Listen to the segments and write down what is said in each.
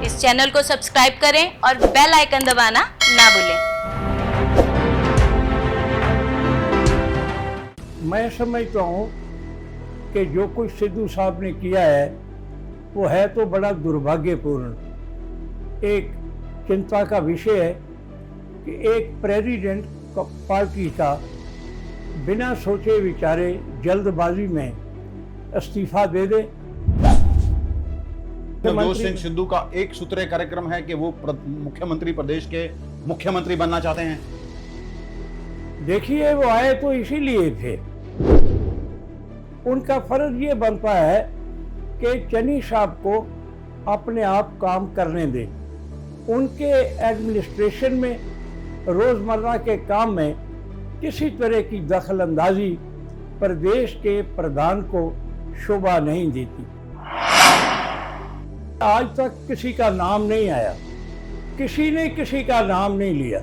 इस चैनल को सब्सक्राइब करें और बेल आइकन दबाना ना भूलें। मैं समझता हूँ कि जो कुछ सिद्धू साहब ने किया है वो है तो बड़ा दुर्भाग्यपूर्ण। एक चिंता का विषय है कि एक प्रेसिडेंट पार्टी का बिना सोचे विचारे जल्दबाजी में इस्तीफा दे दे। नवजोत सिंह सिद्धू का एक सूत्रीय कार्यक्रम है कि वो मुख्यमंत्री प्रदेश के मुख्यमंत्री बनना चाहते हैं। देखिए, वो आए तो इसीलिए थे। उनका फर्ज ये बनता है कि चन्नी साहब को अपने आप काम करने दें। उनके एडमिनिस्ट्रेशन में रोजमर्रा के काम में किसी तरह की दखल अंदाजी प्रदेश के प्रधान को शोभा नहीं देती। आज तक किसी का नाम नहीं आया, किसी ने किसी का नाम नहीं लिया।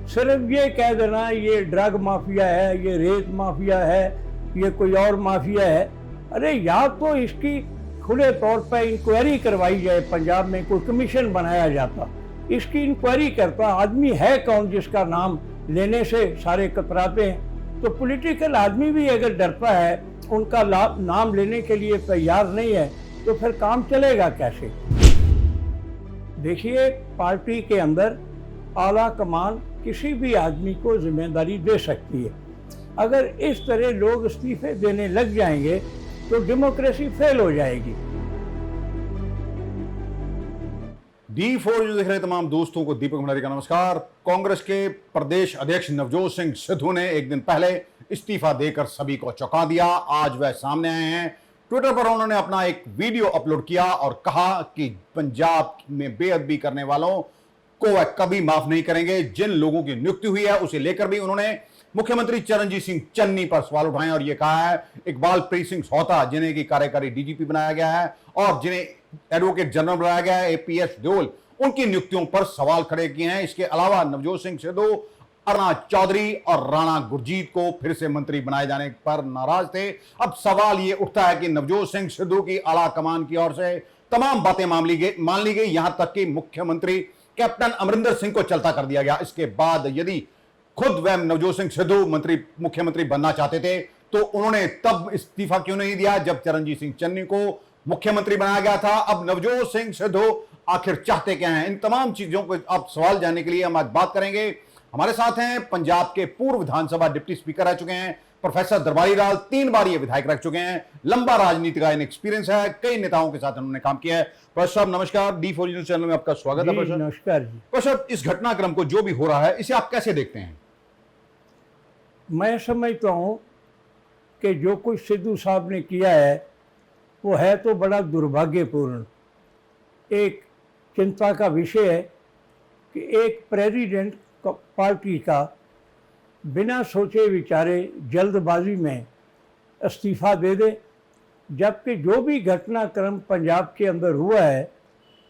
सिर्फ ये कह देना ये ड्रग माफिया है, ये रेत माफिया है, ये कोई और माफिया है। अरे या तो इसकी खुले तौर पर इंक्वायरी करवाई जाए, पंजाब में कोई कमीशन बनाया जाता, इसकी इंक्वायरी करता। आदमी है कौन जिसका नाम लेने से सारे कतराते हैं? तो पॉलिटिकल आदमी भी अगर डरता है, उनका नाम लेने के लिए तैयार नहीं है, तो फिर काम चलेगा कैसे? देखिए, पार्टी के अंदर आला कमान किसी भी आदमी को जिम्मेदारी दे सकती है। अगर इस तरह लोग इस्तीफे देने लग जाएंगे तो डेमोक्रेसी फेल हो जाएगी। D4 न्यूज़ देख रहे तमाम दोस्तों को दीपक भंडारी का नमस्कार। कांग्रेस के प्रदेश अध्यक्ष नवजोत सिंह सिद्धू ने एक दिन पहले इस्तीफा देकर सभी को चौंका दिया। आज वह सामने आए हैं। ट्विटर पर उन्होंने अपना एक वीडियो अपलोड किया और कहा कि पंजाब में बेअदबी करने वालों को वह कभी माफ नहीं करेंगे। जिन लोगों की नियुक्ति हुई है उसे लेकर भी उन्होंने मुख्यमंत्री चरणजीत सिंह चन्नी पर सवाल उठाए और यह कहा है इकबाल प्रीत सिंह सोहता, जिन्हें की कार्यकारी डीजीपी बनाया गया है और जिन्हें एडवोकेट जनरल बनाया गया है एपीएस देओल, उनकी नियुक्तियों पर सवाल खड़े किए हैं। इसके अलावा नवजोत सिंह सिद्धू अरुणा चौधरी और राणा गुरजीत को फिर से मंत्री बनाए जाने पर नाराज थे। अब सवाल यह उठता है कि नवजोत सिंह सिद्धू की आला कमान की ओर से तमाम बातें मान ली गई, यहां तक कि मुख्यमंत्री कैप्टन अमरिंदर सिंह को चलता कर दिया गया। इसके बाद यदि खुद वह नवजोत सिंह सिद्धू मुख्यमंत्री बनना चाहते थे तो उन्होंने तब इस्तीफा क्यों नहीं दिया जब चरणजीत सिंह चन्नी को मुख्यमंत्री बनाया गया था? अब नवजोत सिंह सिद्धू आखिर चाहते क्या हैं? इन तमाम चीजों को अब सवाल जानने के लिए हम आज बात करेंगे। हमारे साथ हैं पंजाब के पूर्व विधानसभा डिप्टी स्पीकर रह चुके हैं प्रोफेसर दरबारी लाल, 3 बार ये विधायक रह चुके हैं, लंबा राजनीति का एक्सपीरियंस है, कई नेताओं के साथ उन्होंने काम किया है। प्रोफेसर साहब नमस्कार, D4 न्यूज़ चैनल में आपका स्वागत है। प्रोफेसर नमस्कार जी। प्रोफेसर, इस घटनाक्रम को जो भी हो रहा है इसे आप कैसे देखते हैं? मैं समझता हूँ कि जो कुछ सिद्धू साहब ने किया है वो है तो बड़ा दुर्भाग्यपूर्ण। एक चिंता का विषय है कि एक प्रेसिडेंट पार्टी का बिना सोचे विचारे जल्दबाजी में इस्तीफा दे दे, जबकि जो भी घटनाक्रम पंजाब के अंदर हुआ है,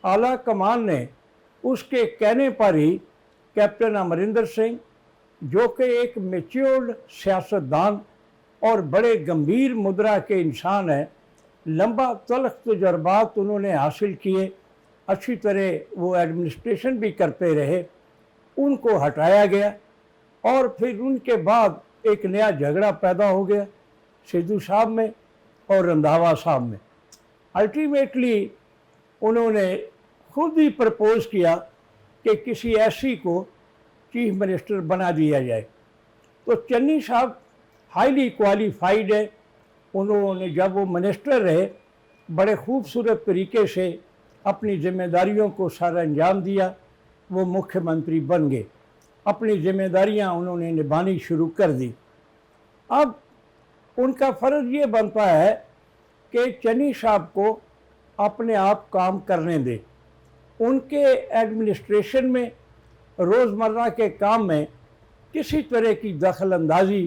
आला कमान ने उसके कहने पर ही कैप्टन अमरिंदर सिंह, जो कि एक मैच्योर्ड सियासतदान और बड़े गंभीर मुद्रा के इंसान हैं, लंबा तलख तजुर्बात उन्होंने हासिल किए, अच्छी तरह वो एडमिनिस्ट्रेशन भी करते रहे, उनको हटाया गया और फिर उनके बाद एक नया झगड़ा पैदा हो गया सिद्धू साहब में और रंधावा साहब में। अल्टीमेटली उन्होंने खुद ही प्रपोज किया कि किसी ऐसी को चीफ मिनिस्टर बना दिया जाए। तो चन्नी साहब हाईली क्वालिफाइड है। उन्होंने जब वो मिनिस्टर रहे बड़े खूबसूरत तरीके से अपनी जिम्मेदारियों को सारा अंजाम दिया, वो मुख्यमंत्री बन गए, अपनी जिम्मेदारियां उन्होंने निभानी शुरू कर दी। अब उनका फ़र्ज ये बनता है कि चन्नी साहब को अपने आप काम करने दें। उनके एडमिनिस्ट्रेशन में रोज़मर्रा के काम में किसी तरह की दखल अंदाजी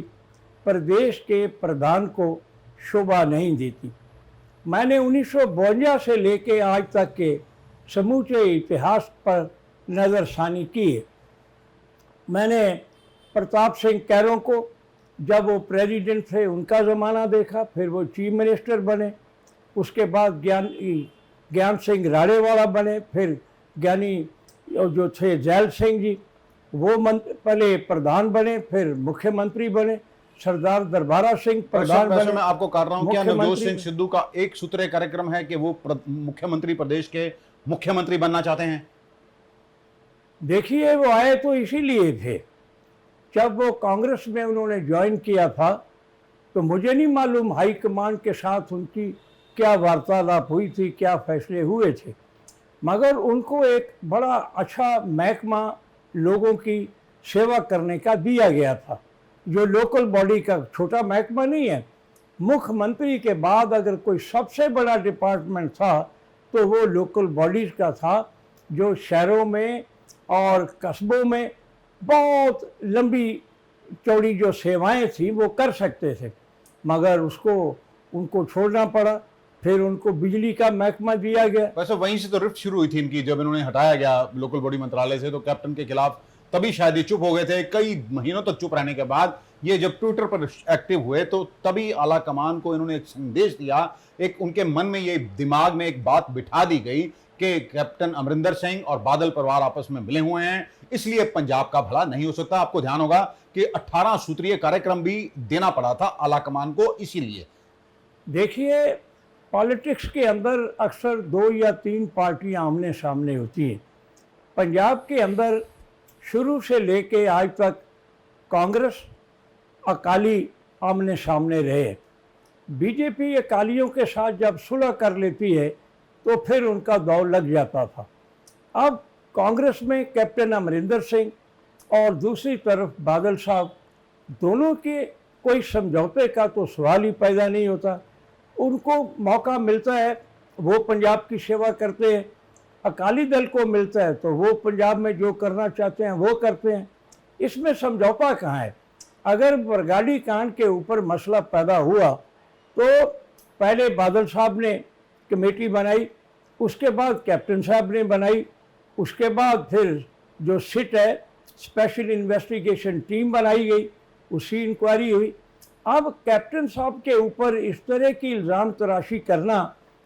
प्रदेश के प्रधान को शोभा नहीं देती। मैंने 1952 से लेके आज तक के समूचे इतिहास पर नज़रसानी की है। मैंने प्रताप सिंह कैरों को जब वो प्रेसिडेंट थे उनका ज़माना देखा, फिर वो चीफ मिनिस्टर बने, उसके बाद ज्ञान सिंह राड़ेवाला बने, फिर ज्ञानी जो थे जैल सिंह जी, वो पहले प्रधान बने, फिर मुख्यमंत्री बने। सरदार दरबारा सिंह प्रधान वैसे बने। मैं आपको कर रहा हूं, क्या नवजोत मुख्यमंत्री सिंह सिद्धू का एक सूत्रीय कार्यक्रम है कि वो मुख्यमंत्री, प्रदेश के मुख्यमंत्री बनना चाहते हैं? देखिए, वो आए तो इसीलिए थे। जब वो कांग्रेस में उन्होंने ज्वाइन किया था तो मुझे नहीं मालूम हाईकमान के साथ उनकी क्या वार्तालाप हुई थी, क्या फैसले हुए थे, मगर उनको एक बड़ा अच्छा महकमा लोगों की सेवा करने का दिया गया था, जो लोकल बॉडी का छोटा महकमा नहीं है। मुख्यमंत्री के बाद अगर कोई सबसे बड़ा डिपार्टमेंट था तो वो लोकल बॉडीज़ का था, जो शहरों में और कस्बों में बहुत लंबी चौड़ी जो सेवाएं थी वो कर सकते थे, मगर उसको उनको छोड़ना पड़ा। फिर उनको बिजली का महकमा दिया गया। वैसे वहीं से तो रिफ्ट शुरू हुई थी इनकी, जब इन्होंने हटाया गया लोकल बॉडी मंत्रालय से तो कैप्टन के खिलाफ तभी शायद ये चुप हो गए थे। कई महीनों तक चुप रहने के बाद ये जब ट्विटर पर एक्टिव हुए तो तभी आला कमान को इन्होंने एक संदेश दिया, एक उनके मन में ये दिमाग में एक बात बिठा दी गई कि कैप्टन अमरिंदर सिंह और बादल परिवार आपस में मिले हुए हैं, इसलिए पंजाब का भला नहीं हो सकता। आपको ध्यान होगा कि 18 सूत्रीय कार्यक्रम भी देना पड़ा था आला कमान को इसीलिए। देखिए, पॉलिटिक्स के अंदर अक्सर 2 या 3 पार्टियां आमने सामने होती हैं। पंजाब के अंदर शुरू से लेके आज तक कांग्रेस अकाली आमने सामने रहे। बीजेपी अकालियों के साथ जब सुलह कर लेती है तो फिर उनका दौर लग जाता था। अब कांग्रेस में कैप्टन अमरिंदर सिंह और दूसरी तरफ बादल साहब, दोनों के कोई समझौते का तो सवाल ही पैदा नहीं होता। उनको मौका मिलता है वो पंजाब की सेवा करते हैं, अकाली दल को मिलता है तो वो पंजाब में जो करना चाहते हैं वो करते हैं। इसमें समझौता कहाँ है? अगर बरगाड़ी कांड के ऊपर मसला पैदा हुआ तो पहले बादल साहब ने कमेटी बनाई, उसके बाद कैप्टन साहब ने बनाई, उसके बाद फिर जो सिट है स्पेशल इन्वेस्टिगेशन टीम बनाई गई, उसकी इंक्वायरी हुई। अब कैप्टन साहब के ऊपर इस तरह की इल्ज़ाम तराशी करना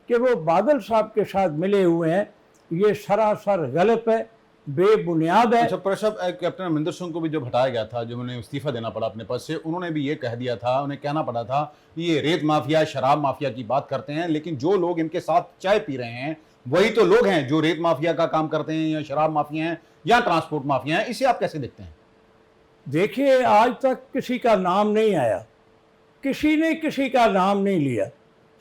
कि वो बादल साहब के साथ मिले हुए हैं, ये सरासर गलत है, बेबुनियाद है। अच्छा प्रशब, कैप्टन अमरिंदर सिंह को भी जब हटाया गया था, जब उन्हें इस्तीफा देना पड़ा अपने पद से, उन्होंने भी ये कह दिया था, उन्हें कहना पड़ा था ये रेत माफिया, शराब माफिया की बात करते हैं, लेकिन जो लोग इनके साथ चाय पी रहे हैं वही तो लोग हैं जो रेत माफिया का काम करते हैं या शराब माफिया हैं या ट्रांसपोर्ट माफिया हैं। इसे आप कैसे देखते हैं? देखिए, आज तक किसी का नाम नहीं आया, किसी ने किसी का नाम नहीं लिया।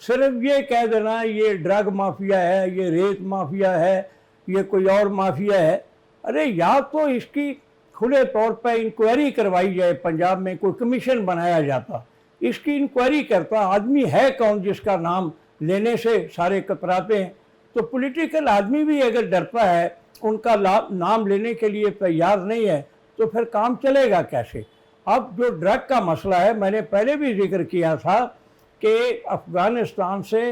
सिर्फ ये कह देना ये ड्रग माफिया है, ये रेत माफिया है, ये कोई और माफिया है। अरे या तो इसकी खुले तौर पर इंक्वायरी करवाई जाए, पंजाब में कोई कमीशन बनाया जाता, इसकी इंक्वायरी करता, आदमी है कौन जिसका नाम लेने से सारे कतराते हैं। तो पॉलिटिकल आदमी भी अगर डरता है, उनका नाम लेने के लिए तैयार नहीं है, तो फिर काम चलेगा कैसे? अब जो ड्रग का मसला है, मैंने पहले भी जिक्र किया था कि अफ़गानिस्तान से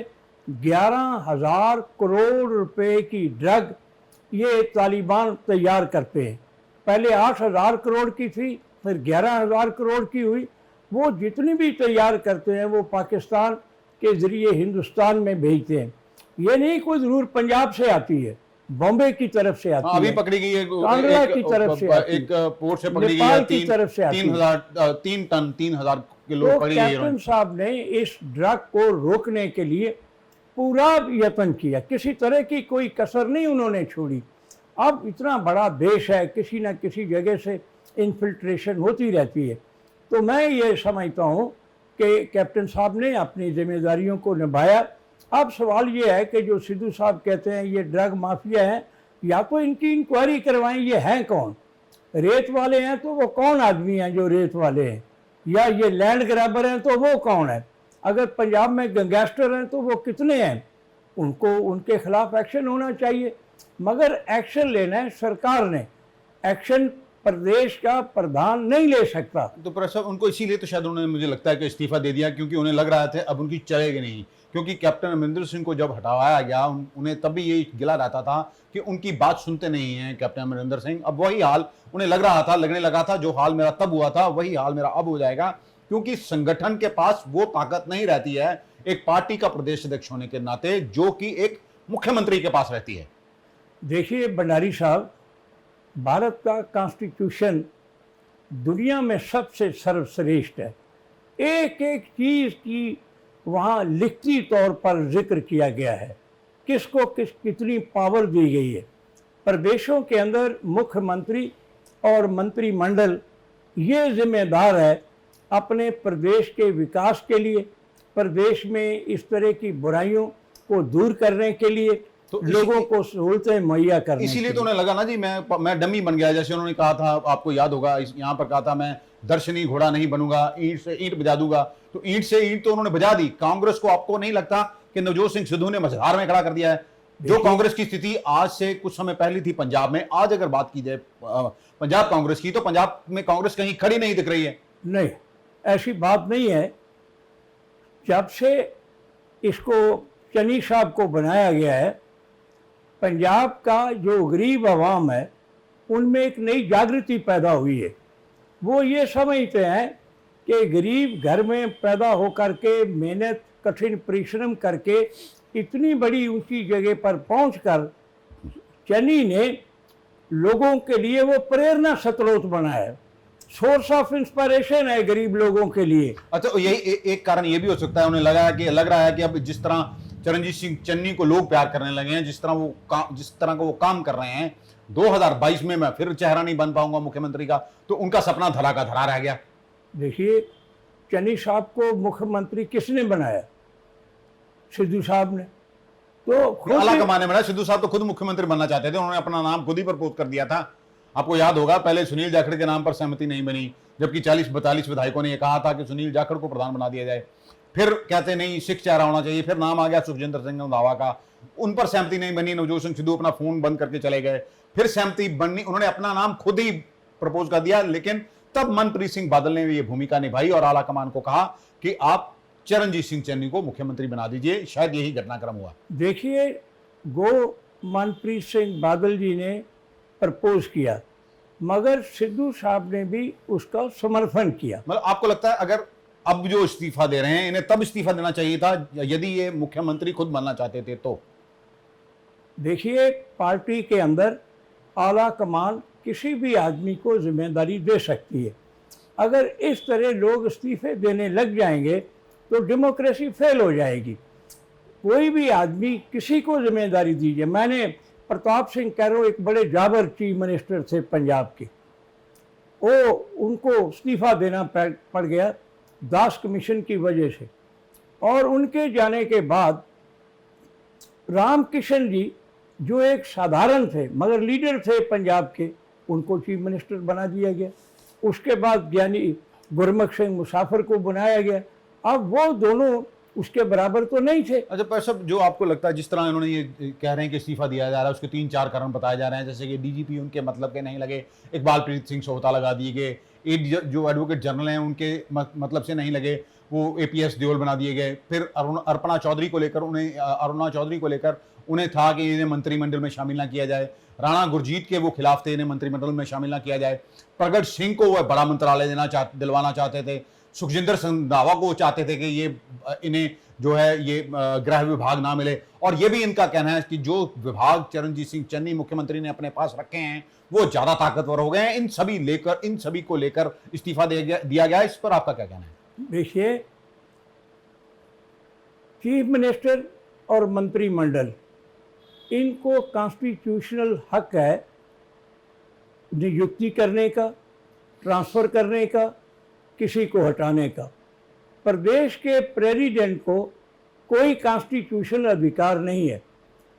11,000 करोड़ रुपए की ड्रग ये तालिबान तैयार करते हैं। पहले 8,000 करोड़ की थी, फिर 11,000 करोड़ की हुई। वो जितनी भी तैयार करते हैं वो पाकिस्तान के ज़रिए हिंदुस्तान में भेजते हैं। ये नहीं कोई ज़रूर पंजाब से आती है, बॉम्बे की तरफ से आती है, अभी पकड़ी गई है कांगड़ा की तरफ से आती है, एक पोर्ट से पकड़ी गई नेपाल है, की तरफ से आती है। 3,000 किलो तो पकड़ी गई कैप्टन है। साहब ने इस ड्रग को रोकने के लिए पूरा यत्न किया, किसी तरह की कोई कसर नहीं उन्होंने छोड़ी। अब इतना बड़ा देश है, किसी न किसी जगह से इन्फिल्ट्रेशन होती रहती है। तो मैं ये समझता हूँ कि कैप्टन साहब ने अपनी जिम्मेदारियों को निभाया। अब सवाल ये है कि जो सिद्धू साहब कहते हैं ये ड्रग माफिया हैं, या तो इनकी इंक्वायरी करवाएं, ये हैं कौन? रेत वाले हैं तो वो कौन आदमी हैं जो रेत वाले हैं? या ये लैंड ग्रैबर हैं तो वो कौन है? अगर पंजाब में गैंगस्टर हैं तो वो कितने हैं? उनको उनके खिलाफ एक्शन होना चाहिए, मगर एक्शन लेना है सरकार ने, एक्शन प्रदेश का प्रधान नहीं ले सकता। तो प्रशब, उनको इसीलिए तो शायद उन्होंने, मुझे लगता है कि इस्तीफा दे दिया, क्योंकि उन्हें लग रहा था अब उनकी चलेगी नहीं। क्योंकि कैप्टन अमरिंदर सिंह को जब हटाया गया उन्हें तब भी यही गिला रहता था कि उनकी बात सुनते नहीं हैं कैप्टन अमरिंदर सिंह। अब वही हाल उन्हें लगने लगा था, जो हाल मेरा तब हुआ था वही हाल मेरा अब हो जाएगा, क्योंकि संगठन के पास वो ताकत नहीं रहती है एक पार्टी का प्रदेश अध्यक्ष होने के नाते, जो कि एक मुख्यमंत्री के पास रहती है। देखिए भंडारी साहब, भारत का कॉन्स्टिट्यूशन दुनिया में सबसे सर्वश्रेष्ठ है। एक एक चीज़ की वहाँ लिखती तौर पर जिक्र किया गया है, किसको कितनी पावर दी गई है। प्रदेशों के अंदर मुख्यमंत्री और मंत्रिमंडल ये जिम्मेदार है अपने प्रदेश के विकास के लिए, प्रदेश में इस तरह की बुराइयों को दूर करने के लिए, तो लोगों को सहूलतें मुहैया करने इसीलिए के तो उन्हें लगा ना जी, मैं डमी बन गया। जैसे उन्होंने कहा था, आपको याद होगा, यहाँ पर कहा था मैं दर्शनी घोड़ा नहीं बनूंगा, ईंट से ईंट बजा दूंगा। तो ईंट से ईंट तो उन्होंने बजा दी। कांग्रेस को आपको नहीं लगता कि नवजोत सिंह सिद्धू ने मझधार में खड़ा कर दिया है? जो कांग्रेस की स्थिति आज से कुछ समय पहले थी पंजाब में, आज अगर बात की जाए पंजाब कांग्रेस की, तो पंजाब में कांग्रेस कहीं खड़ी नहीं दिख रही है। नहीं, ऐसी बात नहीं है। जब से इसको चन्नी साहब को बनाया गया है, पंजाब का जो गरीब आवाम है उनमें एक नई जागृति पैदा हुई है। वो ये समझते हैं कि गरीब घर में पैदा होकर के मेहनत कठिन परिश्रम करके इतनी बड़ी ऊंची जगह पर पहुंचकर चन्नी ने लोगों के लिए वो प्रेरणा स्रोत बना है, सोर्स ऑफ इंस्पिरेशन है गरीब लोगों के लिए। अच्छा, यही एक कारण ये भी हो सकता है, उन्हें लग रहा है कि अब जिस तरह चरणजीत सिंह चन्नी को लोग प्यार करने लगे हैं, जिस तरह का वो काम कर रहे हैं, 2022 में मैं फिर चेहरा नहीं बन पाऊंगा मुख्यमंत्री का, तो उनका सपना धरा का धरा रह गया। देखिए, चन्नी साहब को मुख्यमंत्री किसने बनाया? सिद्धू साहब ने। तो आला कमाने में सिद्धू साहब तो खुद मुख्यमंत्री बनना चाहते थे, उन्होंने अपना नाम खुद ही प्रपोज कर दिया था। आपको याद होगा, पहले सुनील जाखड़ के नाम पर सहमति नहीं बनी, जबकि 40-42 विधायकों ने यह कहा था कि सुनील जाखड़ को प्रधान बना दिया जाए। फिर कहते नहीं, सिख चेहरा होना चाहिए। फिर नाम आ गया सुखजिंदर सिंह रंधावा का, उन पर सहमति नहीं बनी, नवजोत सिंह सिद्धू अपना फोन बंद करके चले गए। फिर सहमति बननी, उन्होंने अपना नाम खुद ही प्रपोज कर दिया। लेकिन तब मनप्रीत सिंह बादल ने ये भूमिका निभाई और आला कमान को कहा कि आप चरणजीत सिंह चन्नी को मुख्यमंत्री बना दीजिए। शायद यही घटनाक्रम हुआ। देखिए, गो मनप्रीत सिंह बादल जी ने प्रपोज किया, मगर सिद्धू साहब ने भी उसका समर्थन किया। मतलब आपको लगता है अगर अब जो इस्तीफा दे रहे हैं, इन्हें तब इस्तीफा देना चाहिए था यदि ये मुख्यमंत्री खुद बनना चाहते थे तो? देखिए, पार्टी के अंदर आला कमान किसी भी आदमी को जिम्मेदारी दे सकती है। अगर इस तरह लोग इस्तीफे देने लग जाएंगे तो डेमोक्रेसी फेल हो जाएगी। कोई भी आदमी किसी को जिम्मेदारी दीजिए। मैंने प्रताप सिंह कैरो एक बड़े जाबर चीफ मिनिस्टर थे पंजाब के, वो उनको इस्तीफा देना पड़ गया दास कमीशन की वजह से। और उनके जाने के बाद राम किशन जी, जो एक साधारण थे मगर लीडर थे पंजाब के, उनको चीफ मिनिस्टर बना दिया गया। उसके बाद ज्ञानी गुरमुख सिंह मुसाफिर को बनाया गया। अब वो दोनों उसके बराबर तो नहीं थे। अच्छा, पर सब जो आपको लगता है, जिस तरह इन्होंने ये कह रहे हैं कि इस्तीफा दिया जा रहा है, उसके 3-4 कारण बताए जा रहे हैं। जैसे कि डीजीपी उनके मतलब के नहीं लगे, इकबालप्रीत सिंह सोहता लगा दिए गए, जो एडवोकेट जनरल हैं उनके मतलब से नहीं लगे, वो एपीएस देओल बना दिए गए। फिर अरुणा चौधरी को लेकर उन्हें था कि इन्हें मंत्रिमंडल में शामिल ना किया जाए। राणा गुरजीत के वो खिलाफ थे, इन्हें मंत्रिमंडल में शामिल ना किया जाए। प्रगट सिंह को वह बड़ा मंत्रालय दिलवाना चाहते थे। सुखजिंदर सिंह रंधावा को चाहते थे कि ये इन्हें जो है ये गृह विभाग ना मिले। और ये भी इनका कहना है कि जो विभाग चरणजीत सिंह चन्नी मुख्यमंत्री ने अपने पास रखे हैं वो ज्यादा ताकतवर हो गए हैं। इन सभी को लेकर इस्तीफा दिया गया। इस पर आपका क्या कहना है? देखिए, चीफ मिनिस्टर और मंत्रिमंडल, इनको कॉन्स्टिट्यूशनल हक है नियुक्ति करने का, ट्रांसफ़र करने का, किसी को हटाने का। प्रदेश के प्रेसिडेंट को कोई कॉन्स्टिट्यूशनल अधिकार नहीं है।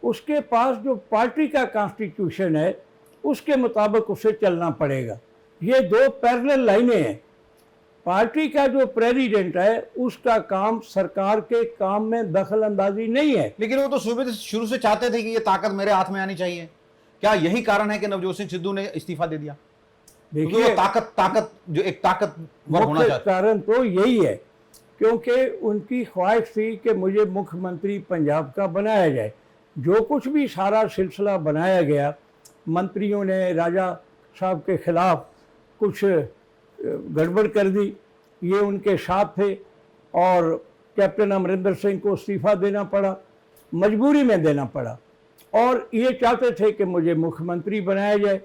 उसके पास जो पार्टी का कॉन्स्टिट्यूशन है उसके मुताबिक उसे चलना पड़ेगा। ये दो पैरेलल लाइनें हैं। पार्टी का जो प्रेसिडेंट है उसका काम सरकार के काम में दखल अंदाजी नहीं है। लेकिन वो तो शुरू से चाहते थे कि ये ताकत मेरे हाथ में आनी चाहिए। क्या यही कारण है कि नवजोत सिंह सिद्धू ने इस्तीफा दे दिया? देखिए, ताकत जो एक ताकतवर होना चाहिए। कारण तो यही है क्योंकि उनकी ख्वाहिश थी कि मुझे मुख्यमंत्री पंजाब का बनाया जाए। जो कुछ भी सारा सिलसिला बनाया गया, मंत्रियों ने राजा साहब के खिलाफ कुछ गड़बड़ कर दी, ये उनके साथ थे और कैप्टन अमरिंदर सिंह को इस्तीफा देना पड़ा, मजबूरी में देना पड़ा। और ये चाहते थे कि मुझे मुख्यमंत्री बनाया जाए।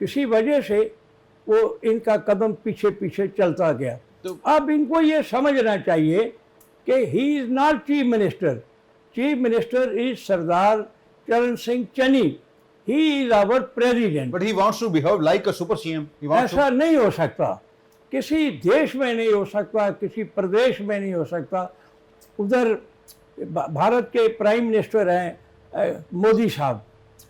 किसी वजह से वो इनका कदम पीछे पीछे चलता गया। तो अब इनको ये समझना चाहिए कि he is not chief minister. Chief minister is Sardar Charan Singh Channi. He is our president. But he wants to behave like a super CM. ऐसा नहीं हो सकता, किसी देश में नहीं हो सकता, किसी प्रदेश में नहीं हो सकता। उधर भारत के प्राइम मिनिस्टर हैं मोदी साहब,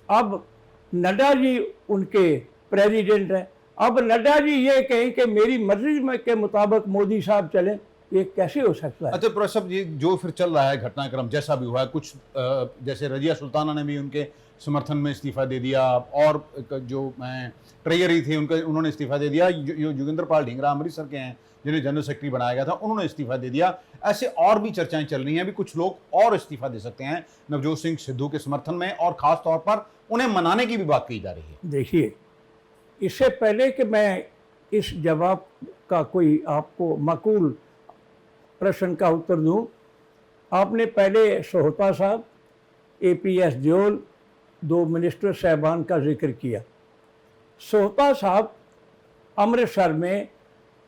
अब नड्डा जी उनके प्रेसिडेंट हैं। अब नड्डा जी ये कहें कि मेरी मर्जी में के मुताबिक मोदी साहब चलें, ये कैसे हो सकता है? अच्छा प्रोफेसर साहब, ये जो फिर चल रहा है घटनाक्रम जैसा भी हुआ है, कुछ जैसे रजिया सुल्ताना ने भी उनके समर्थन में इस्तीफा दे दिया, और जो ट्रेजरी थे उन्होंने इस्तीफा दे दिया। योगेंद्र पाल ढींगरा अमृतसर के हैं जिन्हें जनरल सेक्रेटरी बनाया गया था, उन्होंने इस्तीफा दे दिया। ऐसे और भी चर्चाएं चल रही हैं, अभी कुछ लोग और इस्तीफा दे सकते हैं नवजोत सिंह सिद्धू के समर्थन में, और खास तौर पर उन्हें मनाने की भी बात कही जा रही है। देखिए, इससे पहले कि मैं इस जवाब का कोई आपको माकूल प्रश्न का उत्तर दूं, आपने पहले सोहता साहब, APS दियोल, 2 मिनिस्टर साहबान का जिक्र किया। सोहता साहब अमृतसर में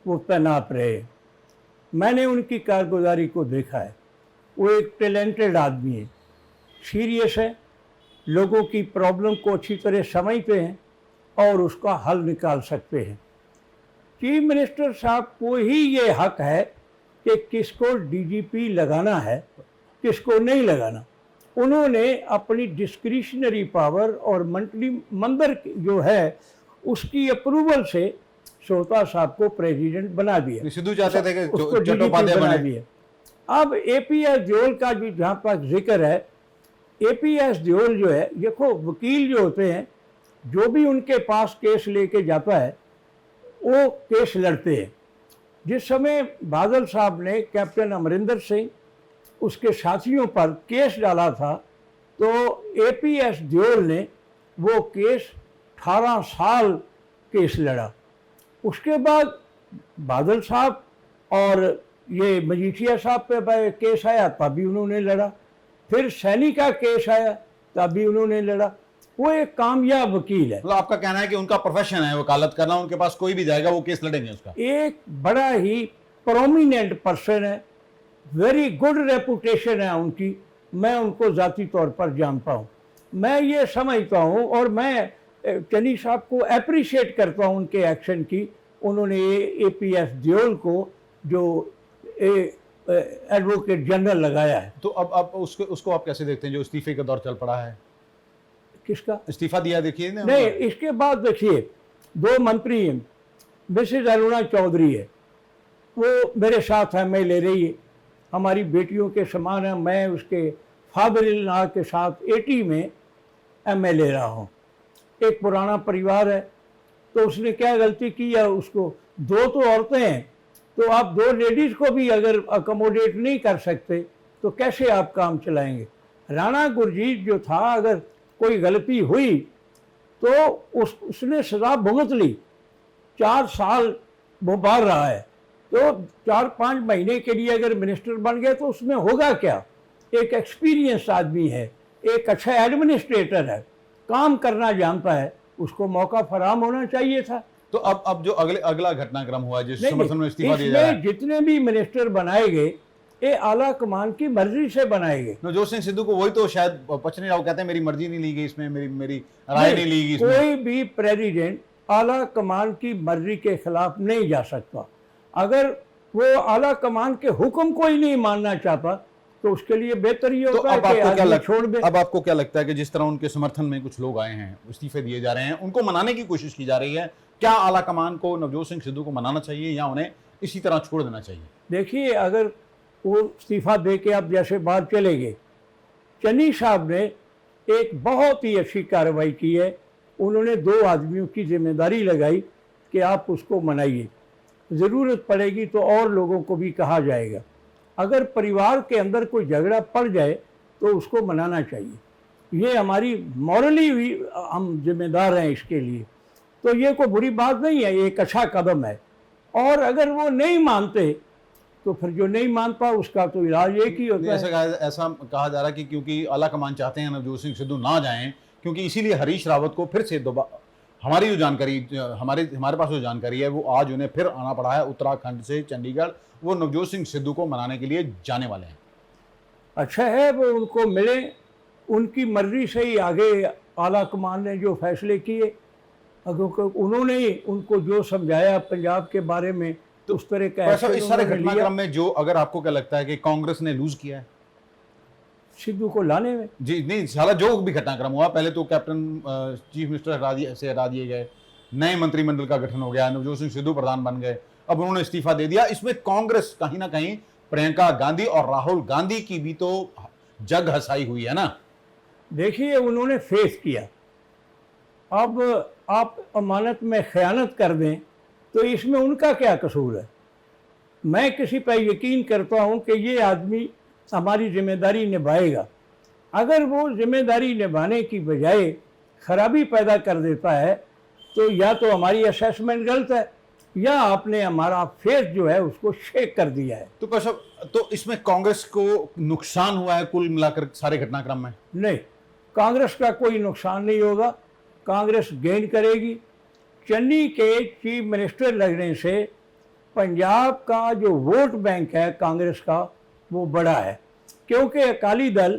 वो तैनात रहे, मैंने उनकी कारगुजारी को देखा है। वो एक टैलेंटेड आदमी है, सीरियस है, लोगों की प्रॉब्लम को अच्छी तरह समझते हैं और उसका हल निकाल सकते हैं। चीफ मिनिस्टर साहब को ही ये हक है कि किसको DGP लगाना है, किसको नहीं लगाना। उन्होंने अपनी डिस्क्रिशनरी पावर और मंत्री मंदिर जो है उसकी अप्रूवल से सोहता साहब को प्रेसिडेंट बना दिया। सिद्धू चाहते थे कि उसको चट्टोपाध्याय बना बने। दिया। अब APS दियोल का जो जहाँ तक जिक्र है, APS दियोल जो है, देखो वकील जो होते हैं, जो भी उनके पास केस लेके जाता है वो केस लड़ते हैं। जिस समय बादल साहब ने कैप्टन अमरिंदर सिंह उसके साथियों पर केस डाला था, तो APS दियोल ने वो केस 18 साल केस लड़ा। उसके बाद बादल साहब और ये मजीठिया साहब पे केस आया, तभी उन्होंने लड़ा। फिर सैनी का केस आया, तभी उन्होंने लड़ा। वो एक कामयाब वकील है। मतलब आपका कहना है कि उनका प्रोफेशन है वकालत करना, उनके पास कोई भी जाएगा वो केस लड़ेंगे उसका। एक बड़ा ही प्रोमिनेंट पर्सन है, वेरी गुड रेपुटेशन है उनकी। मैं उनको ज़ाती तौर पर जानता हूँ, मैं ये समझता हूँ, और मैं चन्नी साहब को अप्रिशिएट करता हूँ उनके एक्शन की। उन्होंने APS दियोल को जो एडवोकेट जनरल लगाया है। तो अब उसको आप कैसे देखते हैं जो इस्तीफे का दौर चल पड़ा है? किसका इस्तीफा दिया? देखिए ना, नहीं, इसके बाद देखिए 2 मंत्री हैं, मिसेज अरुणा चौधरी है, वो मेरे साथ MA ले रही है, हमारी बेटियों के समान है। मैं उसके फादर इन लॉ के साथ 80 में MA ले रहा हूँ। एक पुराना परिवार है, तो उसने क्या गलती की है, उसको 2 तो औरतें हैं, तो आप 2 लेडीज़ को भी अगर अकोमोडेट नहीं कर सकते तो कैसे आप काम चलाएंगे? राणा गुरजीत जो था, अगर कोई गलती हुई तो उसने सज़ा भुगत ली। 4 साल वो बाहर रहा है, तो 4-5 महीने के लिए अगर मिनिस्टर बन गया तो उसमें होगा क्या? एक एक्सपीरियंस आदमी है, एक अच्छा एडमिनिस्ट्रेटर है, काम करना जानता है, उसको मौका फराहम होना चाहिए था। तो अब जो अगला घटनाक्रम हुआ जिस समर्थन में इस्तीफा दिया जा रहा है, जितने भी मिनिस्टर बनाए गए ये आला कमान की मर्जी से बनाए गए। नवजोत सिंह सिद्धू को वही तो शायद पच नहीं रहा, कहते हैं मेरी मर्जी नहीं ली गई इसमें, मेरी राय नहीं ली गई इसमें। कोई भी प्रेसिडेंट आला कमान की मर्जी के खिलाफ नहीं जा सकता। अगर वो आला कमान के हुक्म को ही नहीं मानना चाहता तो उसके लिए बेहतर ये होता है कि आदमी छोड़ दे। अब आपको क्या लगता है कि जिस तरह उनके समर्थन में कुछ लोग आए हैं, इस्तीफे दिए जा रहे हैं, उनको मनाने की कोशिश की जा रही है, क्या आला कमान को नवजोत सिंह सिद्धू को मनाना चाहिए या उन्हें इसी तरह छोड़ देना चाहिए? देखिए, अगर वो इस्तीफा दे के अब जैसे बाहर चले गए, चन्नी साहब ने एक बहुत ही अच्छी कार्रवाई की है। उन्होंने 2 आदमियों की जिम्मेदारी लगाई कि आप उसको मनाइए, ज़रूरत पड़ेगी तो और लोगों को भी कहा जाएगा। अगर परिवार के अंदर कोई झगड़ा पड़ जाए तो उसको मनाना चाहिए। ये हमारी मॉरली भी हम जिम्मेदार हैं इसके लिए, तो ये कोई बुरी बात नहीं है, ये एक अच्छा कदम है। और अगर वो नहीं मानते तो फिर जो नहीं मानता उसका तो इलाज एक ही होता है। ऐसा कहा जा रहा है कि क्योंकि आला कमान चाहते हैं नवजोत सिंह सिद्धू ना जाएं, क्योंकि इसीलिए हरीश रावत को फिर से दोबारा, हमारी जो जानकारी, हमारे पास जो जानकारी है, वो आज उन्हें फिर आना पड़ा है उत्तराखंड से चंडीगढ़। वो नवजोत सिंह सिद्धू को मनाने के लिए जाने वाले हैं। अच्छा है वो उनको मिले, उनकी मर्जी से ही आगे आला कमान ने जो फैसले किए, क्योंकि उन्होंने ही उनको जो समझाया पंजाब के बारे में तो उस तरह का इस सारे घटनाक्रम में जो, अगर आपको क्या लगता है कि कांग्रेस ने लूज किया है सिद्धू को लाने में? जी नहीं, सारा जो भी घटनाक्रम हुआ, पहले तो कैप्टन चीफ मिनिस्टर हटा दिए गए, नए मंत्रिमंडल का गठन हो गया, नवजोत सिंह सिद्धू प्रधान बन गए, अब उन्होंने इस्तीफा दे दिया। इसमें कांग्रेस कहीं ना कहीं प्रियंका गांधी और राहुल गांधी की भी तो जग हसाई हुई है ना। देखिए उन्होंने फेस किया, अब आप अमानत में खयानत कर दें तो इसमें उनका क्या कसूर है? मैं किसी पर यकीन करता हूं कि ये आदमी हमारी जिम्मेदारी निभाएगा। अगर वो जिम्मेदारी निभाने की बजाय खराबी पैदा कर देता है तो या तो हमारी असेसमेंट गलत है या आपने हमारा फेस जो है उसको शेक कर दिया है। तो कौशब, तो इसमें कांग्रेस को नुकसान हुआ है कुल मिलाकर सारे घटनाक्रम में? नहीं, कांग्रेस का कोई नुकसान नहीं होगा, कांग्रेस गेन करेगी। चन्नी के चीफ मिनिस्टर लगने से पंजाब का जो वोट बैंक है कांग्रेस का वो बड़ा है, क्योंकि अकाली दल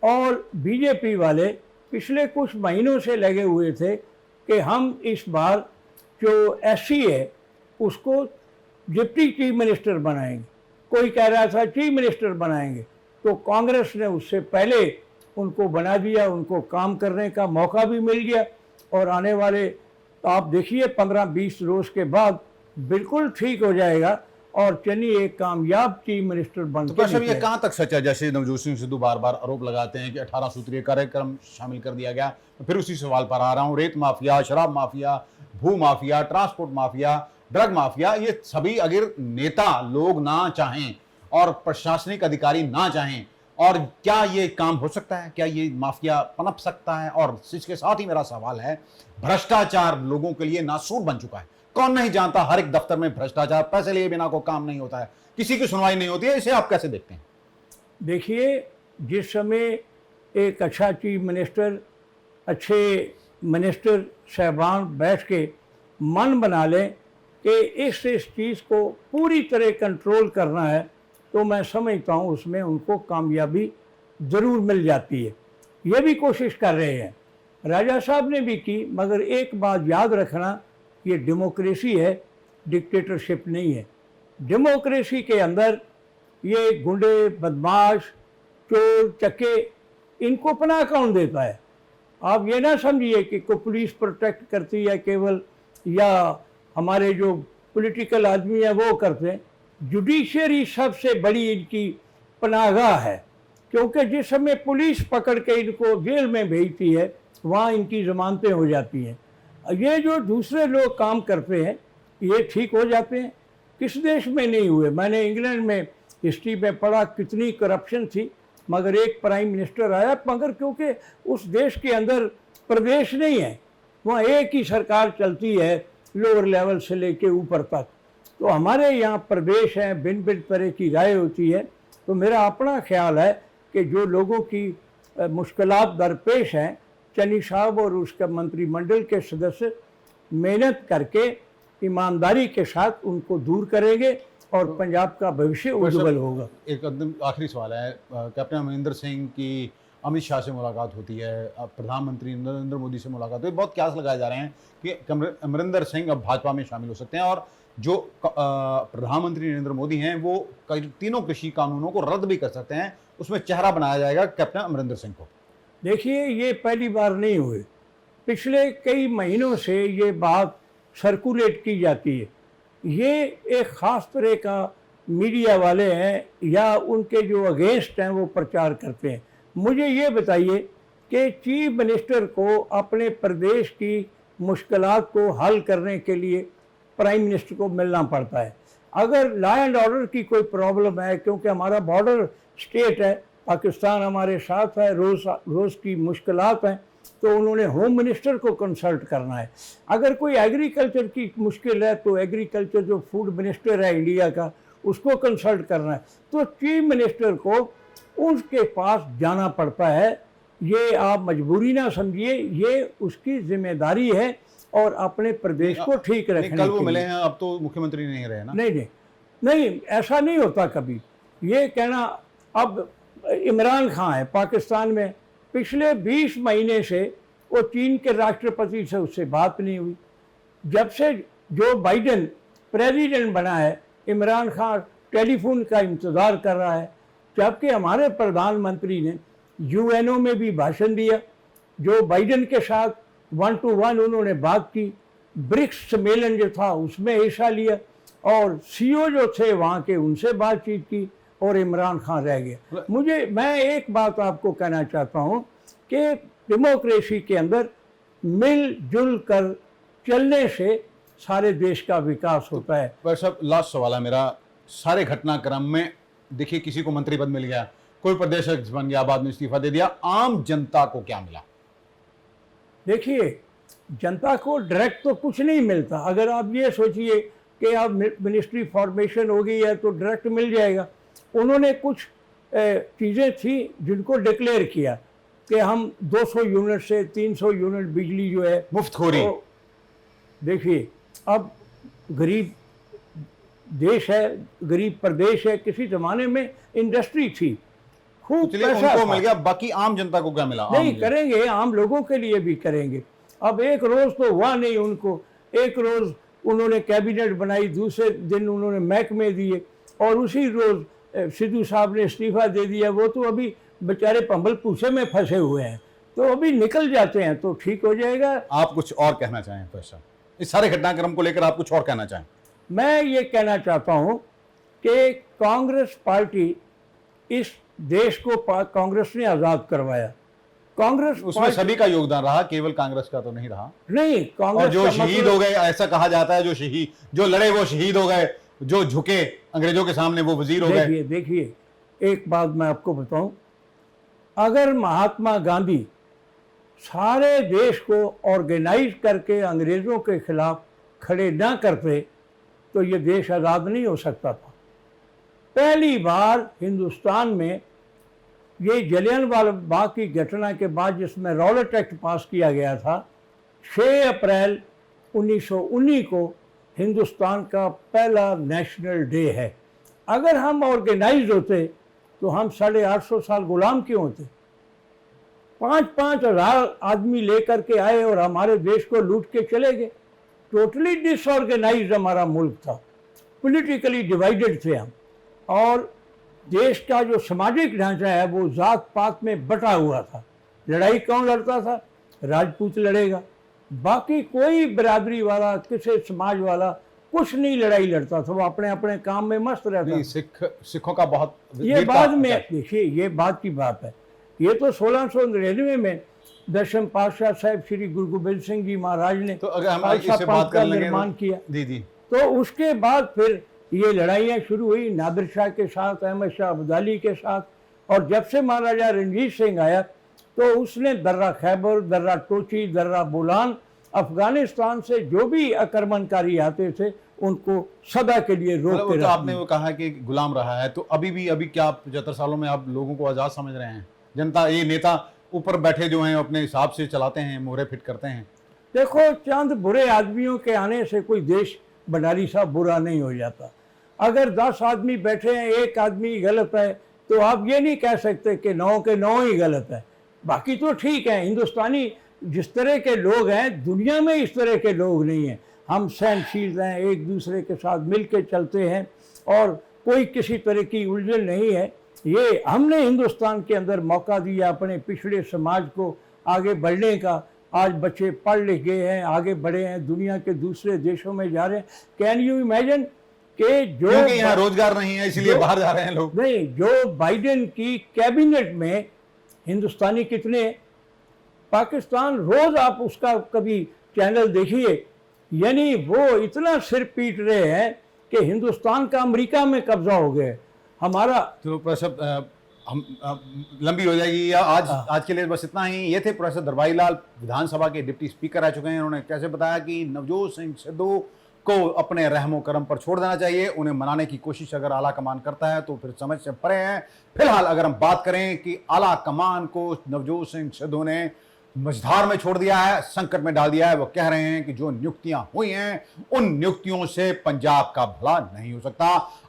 और बीजेपी वाले पिछले कुछ महीनों से लगे हुए थे कि हम इस बार जो एससी है उसको डिप्टी चीफ मिनिस्टर बनाएंगे, कोई कह रहा था चीफ मिनिस्टर बनाएंगे, तो कांग्रेस ने उससे पहले उनको बना दिया, उनको काम करने का मौका भी मिल गया और आने वाले आप देखिए 15-20 रोज के बाद बिल्कुल ठीक हो जाएगा और चन्नी एक कामयाब चीफ मिनिस्टर बन के निकलेगा। ये कहाँ तक सच है? जैसे नवजोत सिंह सिद्धू बार बार आरोप लगाते हैं कि 18 सूत्रीय कार्यक्रम शामिल कर दिया गया, तो फिर उसी सवाल पर आ रहा हूँ। रेत माफिया, शराब माफिया, भू mafia, transport mafia, drug mafia, ये सभी अगर नेता लोग ना चाहें और प्रशासनिक अधिकारी ना चाहें, और क्या ये काम हो सकता है? क्या ये माफिया पनप सकता है? और इसके साथ ही मेरा सवाल है, भ्रष्टाचार लोगों के लिए नासूर बन चुका है। कौन नहीं जानता, हर एक दफ्तर में भ्रष्टाचार, पैसे लिए बिना को काम नहीं होता है, किसी की सुनवाई नहीं होती है। इसे आप कैसे देखते हैं? देखिए, जिस समय एक अच्छा चीफ मिनिस्टर, अच्छे मिनिस्टर साहबान बैठ के मन बना लें कि इस चीज़ को पूरी तरह कंट्रोल करना है, तो मैं समझता हूँ उसमें उनको कामयाबी ज़रूर मिल जाती है। ये भी कोशिश कर रहे हैं, राजा साहब ने भी की, मगर एक बात याद रखना, ये डेमोक्रेसी है, डिक्टेटरशिप नहीं है। डेमोक्रेसी के अंदर ये गुंडे, बदमाश, चोर, चक्के, इनको पनाह कौन देता है? आप ये ना समझिए कि को पुलिस प्रोटेक्ट करती है केवल, या हमारे जो पॉलिटिकल आदमी है वो करते हैं। जुडिशरी सबसे बड़ी इनकी पनाहगाह है, क्योंकि जिस समय पुलिस पकड़ के इनको जेल में भेजती है वहाँ इनकी जमानतें हो जाती हैं। ये जो दूसरे लोग काम करते हैं ये ठीक हो जाते हैं, किस देश में नहीं हुए? मैंने इंग्लैंड में हिस्ट्री में पढ़ा कितनी करप्शन थी, मगर एक प्राइम मिनिस्टर आया, मगर क्योंकि उस देश के अंदर प्रदेश नहीं है, वहाँ एक ही सरकार चलती है लोअर लेवल से लेके ऊपर तक। तो हमारे यहाँ प्रदेश हैं, भिन्न भिन्न तरह की राय होती है। तो मेरा अपना ख्याल है कि जो लोगों की मुश्किलात दरपेश हैं, चन्नी साहब और उसका मंत्रिमंडल के सदस्य मेहनत करके ईमानदारी के साथ उनको दूर करेंगे और पंजाब का भविष्य उज्जवल होगा। एक आखिरी सवाल है, कैप्टन अमरिंदर सिंह की अमित शाह से मुलाकात होती है, प्रधानमंत्री नरेंद्र मोदी से मुलाकात होती है, बहुत क्यास लगाए जा रहे हैं कि अमरिंदर सिंह अब भाजपा में शामिल हो सकते हैं और जो प्रधानमंत्री नरेंद्र मोदी हैं वो तीनों कृषि कानूनों को रद्द भी कर सकते हैं, उसमें चेहरा बनाया जाएगा कैप्टन अमरिंदर सिंह को। देखिए, ये पहली बार नहीं हुए, पिछले कई महीनों से ये बात सर्कुलेट की जाती है। ये एक ख़ास तरह का मीडिया वाले हैं या उनके जो अगेंस्ट हैं वो प्रचार करते हैं। मुझे ये बताइए कि चीफ मिनिस्टर को अपने प्रदेश की मुश्किलात को हल करने के लिए प्राइम मिनिस्टर को मिलना पड़ता है। अगर लॉ एंड ऑर्डर की कोई प्रॉब्लम है, क्योंकि हमारा बॉर्डर स्टेट है, पाकिस्तान हमारे साथ है, रोज़ की मुश्किलात हैं, तो उन्होंने होम मिनिस्टर को कंसल्ट करना है। अगर कोई एग्रीकल्चर की मुश्किल है तो एग्रीकल्चर जो फूड मिनिस्टर है इंडिया का, उसको कंसल्ट करना है, तो चीफ मिनिस्टर को उसके पास जाना पड़ता है। ये आप मजबूरी ना समझिए, ये उसकी जिम्मेदारी है और अपने प्रदेश को ठीक रखने कल वो के मिले लिए। हैं, अब तो मुख्यमंत्री नहीं रहे ना। नहीं नहीं नहीं, ऐसा नहीं होता कभी। ये कहना, अब इमरान खान है पाकिस्तान में, पिछले 20 महीने से वो चीन के राष्ट्रपति से उससे बात नहीं हुई। जब से जो बाइडेन प्रेसिडेंट बना है, इमरान खान टेलीफोन का इंतज़ार कर रहा है, जबकि हमारे प्रधानमंत्री ने यूएनओ में भी भाषण दिया, जो बाइडेन के साथ 1 to 1 उन्होंने बात की, ब्रिक्स सम्मेलन जो था उसमें हिस्सा लिया और सीईओ जो थे वहाँ के उनसे बातचीत की, और इमरान खान रह गया। मैं एक बात आपको कहना चाहता हूँ कि डेमोक्रेसी के अंदर मिलजुल कर चलने से सारे देश का विकास होता है। पर सब लास्ट सवाल है मेरा, सारे घटनाक्रम में देखिए किसी को मंत्री पद मिल गया, कोई प्रदेश अध्यक्ष बन गया, बाद में इस्तीफा दे दिया, आम जनता को क्या मिला? देखिए, जनता को डायरेक्ट तो कुछ नहीं मिलता। अगर आप ये सोचिए कि आप मिनिस्ट्री फॉर्मेशन हो गई है तो डायरेक्ट मिल जाएगा। उन्होंने कुछ चीज़ें थी जिनको डिक्लेयर किया कि हम 200 यूनिट से 300 यूनिट बिजली जो है मुफ्तखोरी। तो देखिए, अब गरीब देश है, गरीब प्रदेश है, किसी ज़माने में इंडस्ट्री थी, खूब चलिए पैसा उनको था। मिल गया, बाकी आम जनता को क्या मिला? नहीं करेंगे, आम लोगों के लिए भी करेंगे। अब एक रोज़ तो हुआ नहीं उनको, एक रोज़ उन्होंने कैबिनेट बनाई, दूसरे दिन उन्होंने महकमे दिए और उसी रोज़ सिद्धू साहब ने इस्तीफा दे दिया। वो तो अभी बेचारे पंबल पूछे में फंसे हुए हैं, तो अभी निकल जाते हैं तो ठीक हो जाएगा। आप कुछ और कहना चाहें तो ऐसा, इस सारे घटनाक्रम को लेकर आप कुछ और कहना चाहें? मैं ये कहना चाहता हूँ कि कांग्रेस पार्टी, इस देश को कांग्रेस ने आज़ाद करवाया। कांग्रेस उसमें सभी का योगदान रहा, केवल कांग्रेस का तो नहीं रहा। नहीं, कांग्रेस और जो का शहीद मतलब- हो गए, ऐसा कहा जाता है, जो लड़े वो शहीद हो गए, जो झुके अंग्रेजों के सामने वो वजीर हो गए। देखिए, एक बात मैं आपको बताऊं, अगर महात्मा गांधी सारे देश को ऑर्गेनाइज करके अंग्रेज़ों के खिलाफ खड़े ना करते तो ये देश आज़ाद नहीं हो सकता था। पहली बार हिंदुस्तान में ये जलियांवाला बाग की घटना के बाद जिसमें रॉलेट एक्ट पास किया गया था, 6 अप्रैल 1919 को हिंदुस्तान का पहला नेशनल डे है। अगर हम ऑर्गेनाइज होते तो हम 850 साल गुलाम क्यों होते? 5-5 हज़ार आदमी लेकर के आए और हमारे देश को लूट के चले गए। टोटली डिसऑर्गेनाइज हमारा मुल्क था, पॉलिटिकली डिवाइडेड थे हम, और देश का जो सामाजिक ढांचा है वो जात पात में बटा हुआ था। लड़ाई कौन लड़ता था? राजपूत लड़ेगा, बाकी कोई बिरादरी वाला, किसी समाज वाला कुछ नहीं लड़ाई लड़ता था, वो अपने अपने काम में मस्त रहता नहीं, था। सिखों का बहुत ये बाद में, देखिए ये बात की बात है, ये तो 1699 में दशम पातशाह साहब श्री गुरु गोबिंद सिंह जी महाराज ने तो अगर हम खालसा इससे पंथ बात का कर लेंगे निर्माण किया, जी तो उसके बाद फिर ये लड़ाइयाँ शुरू हुई नादिर शाह के साथ, अहमद शाह अब्दाली के साथ, और जब से महाराजा रणजीत सिंह आया तो उसने दर्रा खैबर, दर्रा टोची, दर्रा बोलान, अफगानिस्तान से जो भी आक्रमणकारी आते थे उनको सदा के लिए रोक के तो रख आपने वो कहा कि गुलाम रहा है, तो अभी क्या 75 सालों में आप लोगों को आज़ाद समझ रहे हैं? जनता, ये नेता ऊपर बैठे जो हैं अपने हिसाब से चलाते हैं, मोहरे फिट करते हैं। देखो, चंद बुरे आदमियों के आने से कोई देश भंडारी साहब बुरा नहीं हो जाता। अगर 10 आदमी बैठे हैं, एक आदमी गलत है, तो आप ये नहीं कह सकते कि 9 के 9 ही गलत है, बाकी तो ठीक है। हिंदुस्तानी जिस तरह के लोग हैं, दुनिया में इस तरह के लोग नहीं हैं। हम सहनशील हैं, एक दूसरे के साथ मिल के चलते हैं और कोई किसी तरह की उलझन नहीं है। ये हमने हिंदुस्तान के अंदर मौका दिया अपने पिछड़े समाज को आगे बढ़ने का। आज बच्चे पढ़ लिख गए हैं, आगे बढ़े हैं, दुनिया के दूसरे देशों में जा रहे हैं। कैन यू इमेजिन कि जो क्योंकि यहाँ रोजगार नहीं है इसलिए बाहर जा रहे हैं लोग। नहीं, जो बाइडेन की कैबिनेट में हिंदुस्तानी कितने, पाकिस्तान रोज आप उसका कभी चैनल देखिए, यानी वो इतना सिर पीट रहे हैं कि हिंदुस्तान का अमेरिका में कब्जा हो गया। हमारा चलो प्रोफेसर, हम लंबी हो जाएगी या आज के लिए बस इतना ही। ये थे प्रोफेसर दरबारी लाल, विधानसभा के डिप्टी स्पीकर रह चुके हैं। उन्होंने कैसे बताया कि नवजोत सिंह सिद्धू को अपने रहमो करम पर छोड़ देना चाहिए। उन्हें मनाने की कोशिश अगर आला कमान करता है तो फिर समझ से परे हैं। फिलहाल अगर हम बात करें कि आला कमान को नवजोत सिंह सिद्धू ने मझधार में छोड़ दिया है, संकट में डाल दिया है। वो कह रहे हैं कि जो नियुक्तियां हुई हैं उन नियुक्तियों से पंजाब का भला नहीं हो सकता।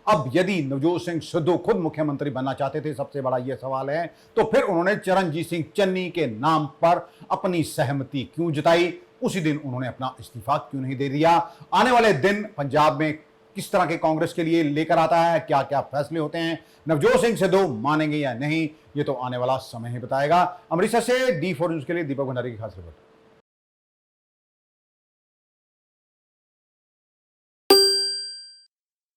अब यदि नवजोत सिंह सिद्धू खुद मुख्यमंत्री बनना चाहते थे, सबसे बड़ा यह सवाल है, तो फिर उन्होंने चरणजीत सिंह चन्नी के नाम पर अपनी सहमति क्यों जताई? उसी दिन उन्होंने अपना इस्तीफा क्यों नहीं दे दिया? आने वाले दिन पंजाब में किस तरह के कांग्रेस के लिए लेकर आता है, क्या क्या फैसले होते हैं, नवजोत सिंह सिद्धू मानेंगे या नहीं, ये तो आने वाला समय ही बताएगा। अमृतसर से D4 न्यूज के लिए दीपक भंडारी की खास रिपोर्ट।